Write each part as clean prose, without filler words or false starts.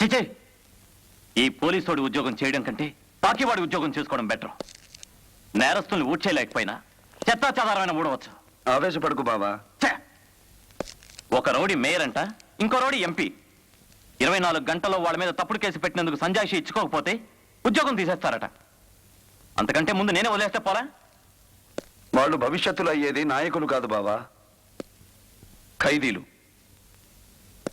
చిచే, ఈ పోలీసోడి ఉద్యోగం చేయడం కంటే పాకివాడి ఉద్యోగం చేసుకోవడం బెటర్. నేరస్తుల్ని ఊడ్చేయలేకపోయినా చెత్తా చెదారమైన ఊడవచ్చు. ఆవేశపడకు బావా. ఒక రౌడీ మేయర్ అంట, ఇంకో రౌడీ ఎంపీ. 24 గంటల్లో వాళ్ళ మీద తప్పుడు కేసు పెట్టినందుకు సంజాయిషి ఇచ్చుకోకపోతే ఉద్యోగం తీసేస్తారట. అంతకంటే ముందు నేనే వదిలేస్తే పోరా? వాళ్ళు భవిష్యత్తులో అయ్యేది నాయకులు కాదు బావా, ఖైదీలు.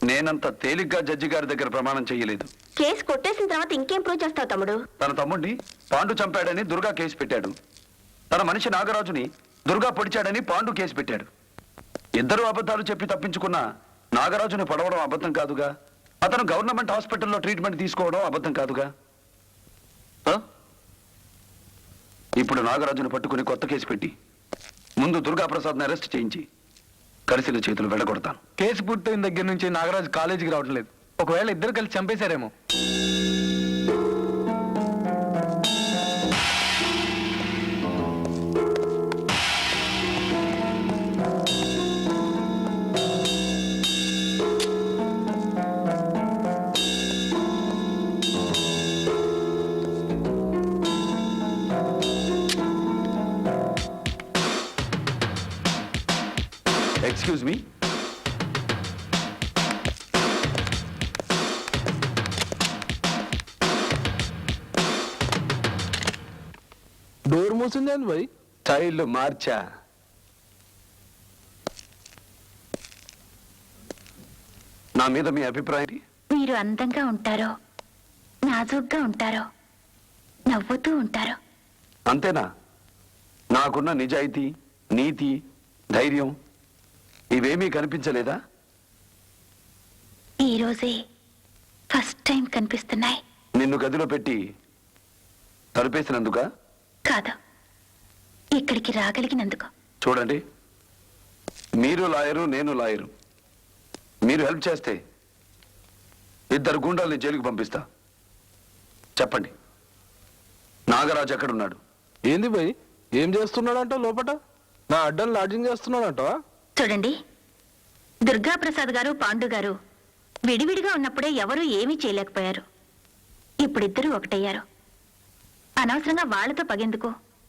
నేనంత తేలిగ్గా జడ్జి గారి దగ్గర ప్రమాణం చేయలేదు. కేసు కొట్టేసిన తర్వాత ఇంకేం ప్రూవ్ చేస్తావు తమ్ముడు? తన తమ్ముడిని పాండు చంపాడని దుర్గా కేసు పెట్టాడు. తన మనిషి నాగరాజుని దుర్గా పొడిచాడని పాండు కేసు పెట్టాడు. ఇద్దరు అబద్ధాలు చెప్పి తప్పించుకున్న నాగరాజుని పడవడం అబద్ధం కాదుగా. అతను గవర్నమెంట్ హాస్పిటల్లో ట్రీట్మెంట్ తీసుకోవడం అబద్ధం కాదుగా. ఇప్పుడు నాగరాజుని పట్టుకుని కొత్త కేసు పెట్టి ముందు దుర్గా ప్రసాద్ని అరెస్ట్ చేయించి కలిసిన చేతులు వెళ్ళగొడతాను. కేసు పూర్తయిన దగ్గర నుంచి నాగరాజు కాలేజీకి రావట్లేదు. ఒకవేళ ఇద్దరు కలిసి చంపేశారేమో. Excuse me. డోర్ మూసిందేంది భయ్? స్టైల్ మార్చా. నా మీద మీ అభిప్రాయం? మీరు అందంగా ఉంటారో, నాజూగ్గా ఉంటారో, నవ్వుతూ ఉంటారో. అంతేనా? నాకున్న నిజాయితీ, నీతి, ధైర్యం ఇవేమీ కనిపించలేదా? ఈ రోజే ఫస్ట్ టైం కనిపిస్తున్నాయి. నిన్ను గదిలో పెట్టి తలుపేసినందుకా? కాదు, ఇక్కడికి రాగలిగినందుకు. చూడండి, మీరు లాయరు, నేను లాయరు. మీరు హెల్ప్ చేస్తే 2 గుండాల్ని జైలుకి పంపిస్తా. చెప్పండి, నాగరాజు ఎక్కడున్నాడు? ఏంది భయ్, ఏం చేస్తున్నాడంట లోపట? నా అడ్డం లాడ్జింగ్ చేస్తున్నాడంట. చూడండి, దుర్గాప్రసాద్ గారు, పాండు గారు విడివిడిగా ఉన్నప్పుడే ఎవరూ ఏమీ చేయలేకపోయారు. ఇప్పుడిద్దరూ ఒకటయ్యారు. అనవసరంగా వాళ్లతో పగెందుకు?